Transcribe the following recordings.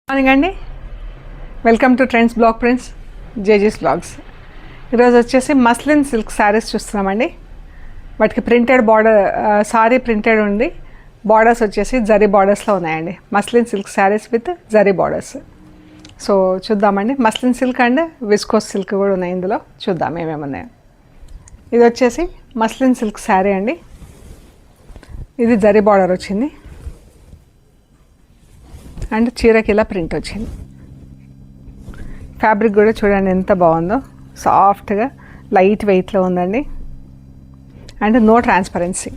Morning అండి, welcome to trends blog prints జేజీస్ blogs. ఈరోజు వచ్చేసి మస్లిన్ సిల్క్ శారీస్ చూస్తున్నామండి. వాటికి ప్రింటెడ్ బార్డర్ సారీ ప్రింటెడ్ ఉంది, బార్డర్స్ వచ్చేసి జరీ బార్డర్స్లో ఉన్నాయండి. Muslin silk sarees with zari borders. So చూద్దామండి, muslin silk and viscose silk కూడా ఉన్నాయి ఇందులో. చూద్దాం ఏమేమి ఉన్నాయో. ఇది వచ్చేసి మస్లిన్ సిల్క్ శారీ అండి. ఇది జరీ బార్డర్ వచ్చింది అండ్ చీరకి ఇలా ప్రింట్ వచ్చింది. ఫ్యాబ్రిక్ కూడా చూడండి ఎంత బాగుందో, సాఫ్ట్గా లైట్ వెయిట్లో ఉందండి అండ్ నో ట్రాన్స్పరెన్సీ.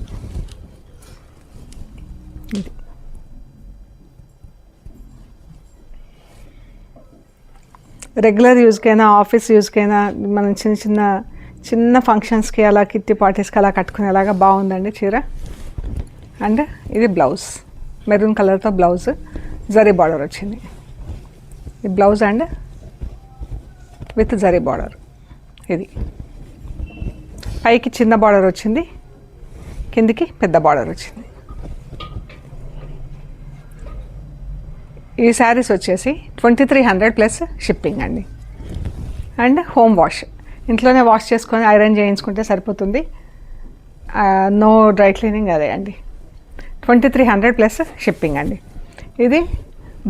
ఇది రెగ్యులర్ యూజ్కైనా ఆఫీస్ యూజ్కైనా మనం చిన్న ఫంక్షన్స్కి అలా కిట్టి పార్టీస్కి అలా కట్టుకునేలాగా బాగుందండి చీర. అండ్ ఇది బ్లౌజ్, మెరూన్ కలర్తో బ్లౌజ్, జరీ బార్డర్ వచ్చింది. ఈ blouse and with zari border. ఇది పైకి చిన్న బార్డర్ వచ్చింది, కిందికి పెద్ద బార్డర్ వచ్చింది. ఈ శారీస్ వచ్చేసి 2300 ప్లస్ షిప్పింగ్ అండి. అండ్ హోమ్ వాష్, ఇంట్లోనే వాష్ చేసుకొని ఐరన్ చేయించుకుంటే సరిపోతుంది. నో డ్రై క్లీనింగ్, అదే అండి. 2300 ప్లస్ షిప్పింగ్ అండి. ఇది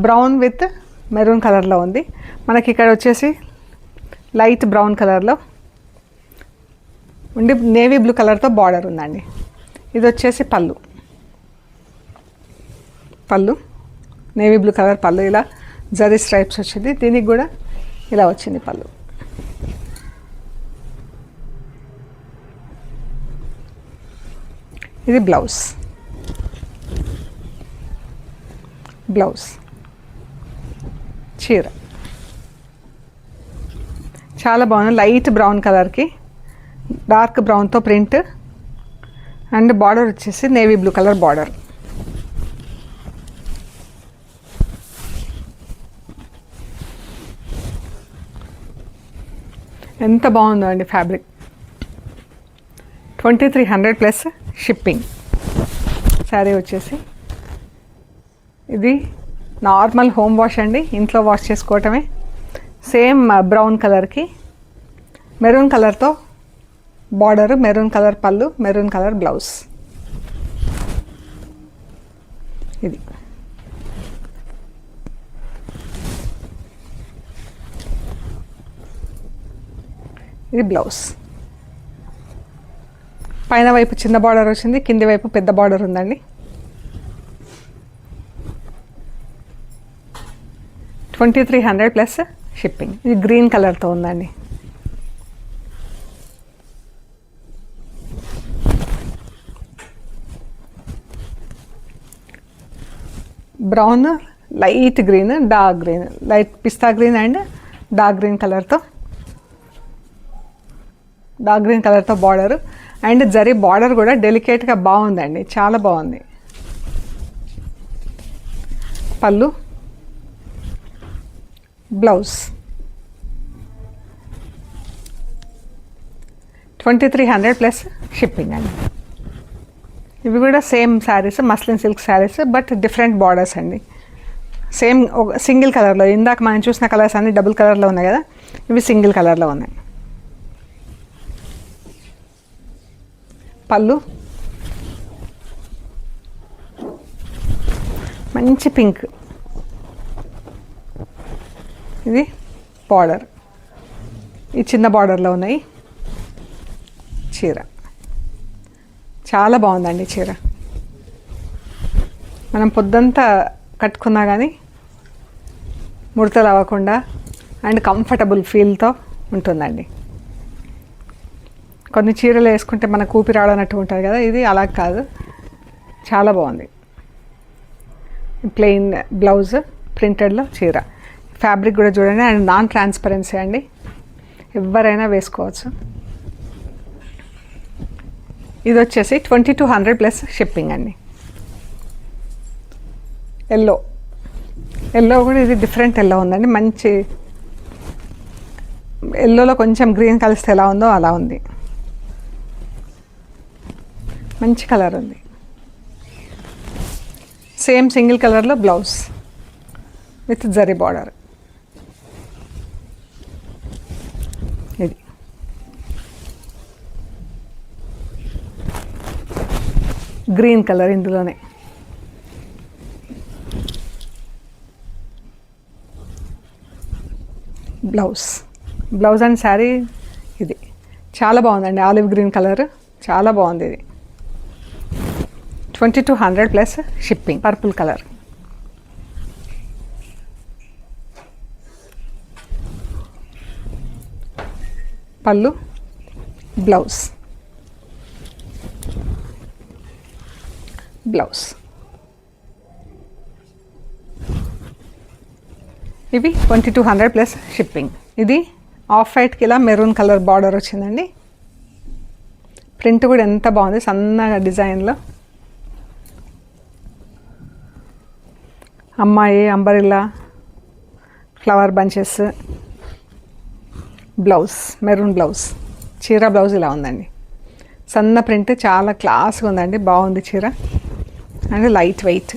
బ్రౌన్ విత్ మెరూన్ కలర్లో ఉంది. మనకి ఇక్కడ వచ్చేసి లైట్ బ్రౌన్ కలర్లో ఉండి నేవీ బ్లూ కలర్తో బార్డర్ ఉందండి. ఇది వచ్చేసి పళ్ళు నేవీ బ్లూ కలర్ పళ్ళు, ఇలా జరీ స్ట్రైప్స్ వచ్చింది. దీనికి కూడా ఇలా వచ్చింది పళ్ళు. ఇది బ్లౌజ్ చీర చాలా బాగుంది. లైట్ బ్రౌన్ కలర్కి డార్క్ బ్రౌన్తో ప్రింట్ అండ్ బార్డర్ వచ్చేసి నేవీ బ్లూ కలర్ బార్డర్. ఎంత బాగుందో అండి ఫ్యాబ్రిక్. 2300 plus shipping. శారీ వచ్చేసి ఇది నార్మల్ హోమ్ వాష్ అండి, ఇంట్లో వాష్ చేసుకోవటమే. సేమ్ బ్రౌన్ కలర్కి మెరూన్ కలర్తో బార్డరు, మెరూన్ కలర్ పళ్ళు, మెరూన్ కలర్ బ్లౌజ్. ఇది బ్లౌజ్. పైన వైపు చిన్న బార్డర్ వచ్చింది, కింది వైపు పెద్ద బార్డర్ ఉందండి. 2300 ప్లస్ షిప్పింగ్. ఇది గ్రీన్ కలర్తో ఉందండి. Brown, light green, dark green, light pista green and dark green కలర్తో బార్డరు అండ్ జరీ బార్డర్ కూడా డెలికేట్గా బాగుందండి, చాలా బాగుంది. పళ్ళు, బ్లౌజ్. 2300 ప్లస్ షిప్పింగ్ అండి. ఇవి కూడా same saris, muslin silk saris, but different borders అండి. సేమ్ సింగిల్ కలర్లో, ఇందాక మనం చూసిన కలర్స్ అన్నీ డబుల్ కలర్లో ఉన్నాయి కదా, ఇవి సింగిల్ కలర్లో ఉన్నాయి. పళ్ళు మంచి పింక్. ఇది బార్డర్, ఈ చిన్న బార్డర్లో ఉన్నాయి. చీర చాలా బాగుందండి. చీర మనం పొద్దంతా కట్టుకున్నా కానీ ముడతలు అవ్వకుండా అండ్ కంఫర్టబుల్ ఫీల్తో ఉంటుందండి. కొన్ని చీరలు వేసుకుంటే మనకు ఊపిరి ఆడనట్టు ఉంటుంది కదా, ఇది అలా కాదు, చాలా బాగుంది. ప్లెయిన్ బ్లౌజ్, ప్రింటెడ్లో చీర. ఫ్యాబ్రిక్ కూడా చూడండి అండ్ నాన్ ట్రాన్స్పరెన్సీ అండి, ఎవరైనా వేసుకోవచ్చు. ఇది వచ్చేసి 2200 ప్లస్ షిప్పింగ్ అండి. ఎల్లో కూడా ఇది డిఫరెంట్ ఎల్లో ఉందండి. మంచి ఎల్లోలో కొంచెం గ్రీన్ కలిస్తే ఎలా ఉందో అలా ఉంది. మంచి కలర్ ఉంది. సేమ్ సింగిల్ కలర్లో బ్లౌజ్. With zari border. ఇది గ్రీన్ కలర్ ఇందులోనే. బ్లౌజ్ అండ్ శారీ ఇది చాలా బాగుందండి. ఆలివ్ గ్రీన్ కలర్ చాలా బాగుంది. ఇది 2200 ప్లస్ షిప్పింగ్. Purple colour. పళ్ళు, బ్లౌజ్. ఇవి 2200 ప్లస్ షిప్పింగ్. ఇది ఆఫ్ వైట్కి ఇలా మెరూన్ కలర్ బార్డర్ వచ్చిందండి. ప్రింట్ కూడా ఎంత బాగుంది, సన్నగా డిజైన్లో. అమ్మాయి umbrella flower bunches. Blouse maroon blouse. చీర బ్లౌజ్ ఇలా ఉందండి. సన్న ప్రింట్ చాలా క్లాస్గా ఉందండి. బాగుంది చీర అండ్ లైట్ వెయిట్.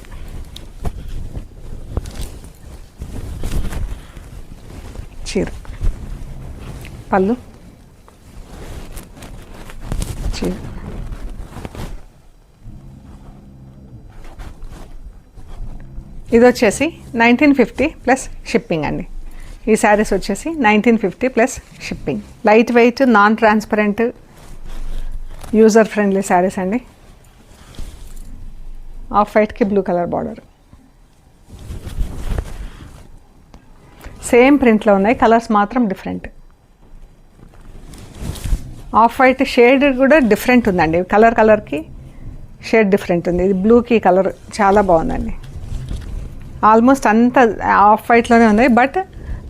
చీర, పళ్ళు, చీర. ఇది వచ్చేసి 1950 ప్లస్ షిప్పింగ్ అండి. ఈ శారీస్ వచ్చేసి 1950 plus shipping. Light weight, non transparent, user friendly sarees అండి. ఆఫ్ వైట్కి బ్లూ కలర్ బార్డర్. సేమ్ ప్రింట్లో ఉన్నాయి, కలర్స్ మాత్రం డిఫరెంట్. ఆఫ్ వైట్ షేడ్ కూడా డిఫరెంట్ ఉందండి. కలర్కి షేడ్ డిఫరెంట్ ఉంది. ఇది బ్లూకి కలర్ చాలా బాగుందండి. ఆల్మోస్ట్ అంతా ఆఫ్ వైట్లోనే ఉంది, బట్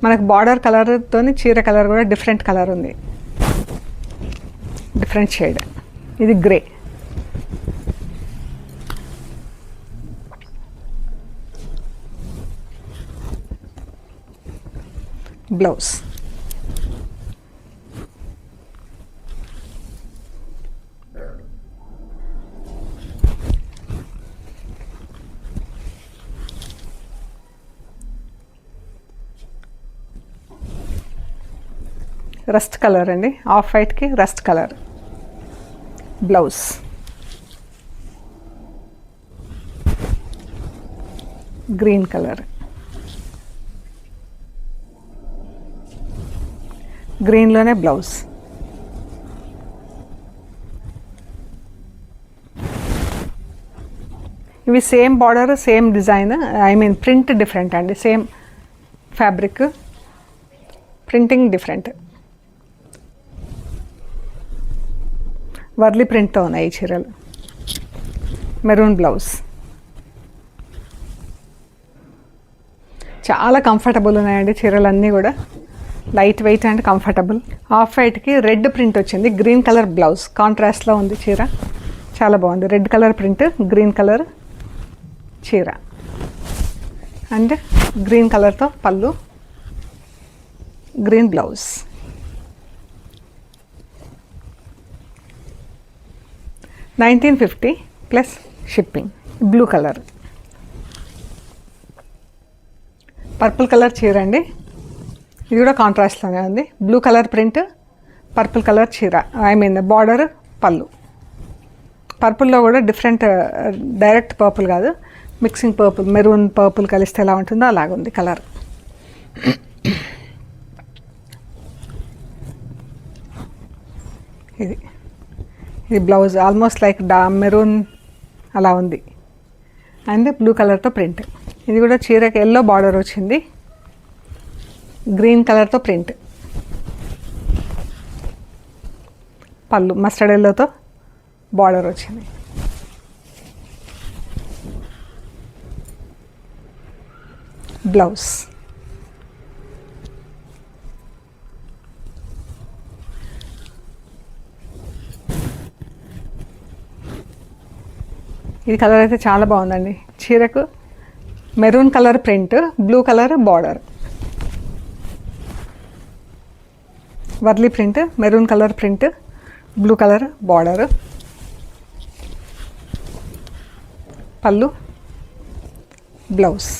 మనకు బార్డర్ కలర్తో చీర కలర్ కూడా డిఫరెంట్ కలర్ ఉంది, డిఫరెంట్ షేడ్. ఇది గ్రే. బ్లౌజ్. రస్ట్ కలర్ అండి. ఆఫ్ వైట్కి rust colour. Blouse. Green colour. గ్రీన్లోనే బ్లౌజ్. ఇవి same border, same design, I mean print different అండి. Same fabric, printing different. Warli ప్రింట్తో ఉన్నాయి ఈ చీరలు. Maroon blouse. చాలా కంఫర్టబుల్ ఉన్నాయండి చీరలన్నీ కూడా. Light weight and comfortable. Off వైట్కి రెడ్ ప్రింట్ వచ్చింది. గ్రీన్ కలర్ బ్లౌజ్ కాంట్రాస్ట్లో ఉంది చీర. చాలా బాగుంది. Red colour print, green colour చీర అండ్ గ్రీన్ కలర్తో పళ్ళు, green blouse. $1950 plus shipping. Blue colour. Purple colour చీర అండి. ఇది కూడా కాంట్రాస్ట్లోనే ఉంది. Blue colour print, purple colour చీర, ఐ మీన్ బార్డర్, పళ్ళు. పర్పుల్లో కూడా డిఫరెంట్, డైరెక్ట్ పర్పుల్ కాదు, మిక్సింగ్ పర్పుల్, మెరూన్ పర్పుల్ కలిస్తే ఎలా ఉంటుందో అలాగుంది కలర్. ఇది బ్లౌజ్ ఆల్మోస్ట్ లైక్ మెరూన్ అలా ఉంది అండ్ బ్లూ కలర్తో ప్రింట్. ఇది కూడా చీరకి ఎల్లో బార్డర్ వచ్చింది, గ్రీన్ కలర్తో ప్రింట్. పళ్ళు మస్టర్డ్ ఎల్లోతో బార్డర్ వచ్చింది. బ్లౌజ్. ఇది కలర్ అయితే చాలా బాగుందండి. చీరకు maroon colour print, blue colour border. Warli print, maroon colour print, blue colour border. పళ్ళు, blouse.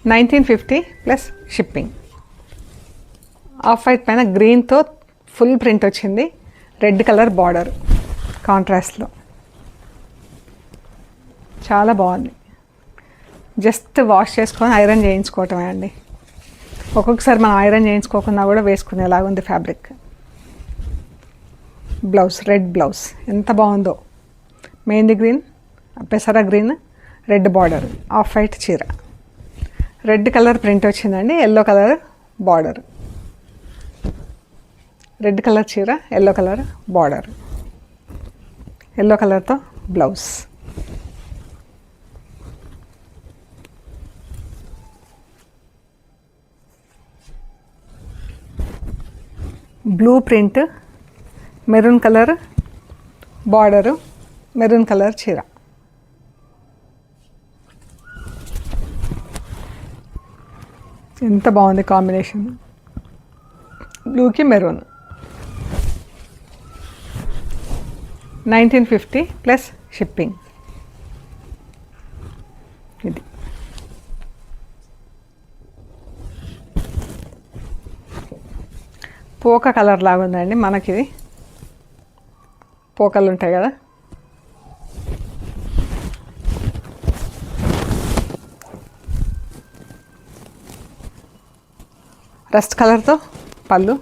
1950 plus shipping. Off white పైన గ్రీన్తో ఫుల్ ప్రింట్ వచ్చింది, రెడ్ కలర్ బార్డర్ కాంట్రాస్ట్లో. చాలా బాగుంది. జస్ట్ వాష్ చేసుకొని ఐరన్ చేయించుకోవటమే అండి. ఒక్కొక్కసారి మనం ఐరన్ చేయించుకోకుండా కూడా వేసుకునేలాగా ఉంది ఫ్యాబ్రిక్. బ్లౌజ్ రెడ్ బ్లౌజ్ ఎంత బాగుందో, మెహందీ గ్రీన్, పెసర green, red border, off white చీర, రెడ్ కలర్ ప్రింట్ వచ్చిందండి, yellow colour border, red colour చీర, ఎల్లో కలర్ బార్డర్, ఎల్లో కలర్తో blouse. Blue print, maroon colour border, maroon colour చీర. ఎంత బాగుంది కాంబినేషన్, బ్లూకి మెరూన్. 1950 plus shipping. ఇది పోక కలర్ లాగా ఉందండి మనకి. ఇది పోకలు ఉంటాయి కదా, రస్ట్ కలర్తో పళ్ళు,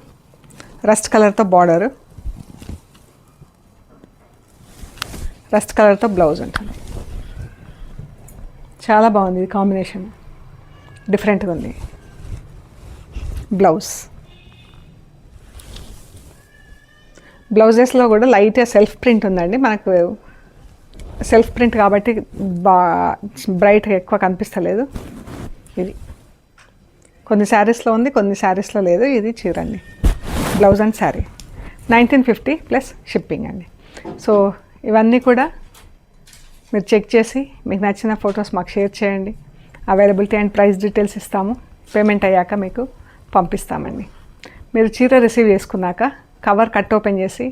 రస్ట్ కలర్తో బార్డరు, రస్ట్ కలర్తో బ్లౌజ్ ఉంటుంది. చాలా బాగుంది ఇది కాంబినేషన్, డిఫరెంట్గా ఉంది. బ్లౌజ్, బ్లౌజెస్లో కూడా లైట్ సెల్ఫ్ ప్రింట్ ఉందండి మనకు. సెల్ఫ్ ప్రింట్ కాబట్టి బ్రైట్గా ఎక్కువ కనిపిస్తలేదు. ఇది కొన్ని శారీస్లో ఉంది, కొన్ని శారీస్లో లేదు. ఇది చీర అండి, blouse and sari. 1950 plus shipping అండి. సో ఇవన్నీ కూడా మీరు చెక్ చేసి మీకు నచ్చిన ఫొటోస్ మాకు షేర్ చేయండి. అవైలబిలిటీ అండ్ ప్రైస్ డీటెయిల్స్ ఇస్తాము. పేమెంట్ అయ్యాక మీకు పంపిస్తామండి. మీరు చీర రిసీవ్ చేసుకున్నాక కవర్ కట్ ఓపెన్ చేసి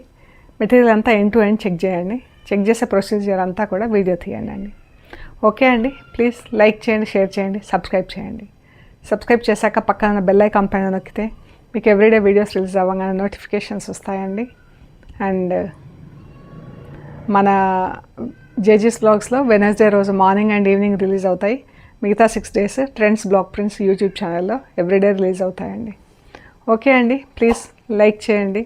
మెటీరియల్ అంతా ఎండ్ టు ఎండ్ చెక్ చేయండి. చెక్ చేసే ప్రొసీజర్ అంతా కూడా వీడియో తీయండి అండి. ఓకే అండి, ప్లీజ్ లైక్ చేయండి, షేర్ చేయండి, సబ్స్క్రైబ్ చేయండి. సబ్స్క్రైబ్ చేశాక పక్కన బెల్ ఐకాన్ పైన నొక్కితే మీకు ఎవ్రీడే వీడియోస్ రిలీజ్ అవ్వగానే నోటిఫికేషన్స్ వస్తాయండి. అండ్ మన జేజీస్ బ్లాగ్స్లో వెనస్డే రోజు మార్నింగ్ అండ్ ఈవినింగ్ రిలీజ్ అవుతాయి. మిగతా 6 days trends blog prints YouTube ఛానల్లో ఎవ్రీడే రిలీజ్ అవుతాయండి. ఓకే అండి, ప్లీజ్ లైక్ చేయండి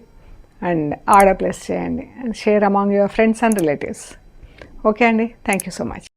అండ్ ఆర్డర్ ప్లేస్ చేయండి and share among your friends and relatives. Okay అండి, థ్యాంక్ యూ సో మచ్.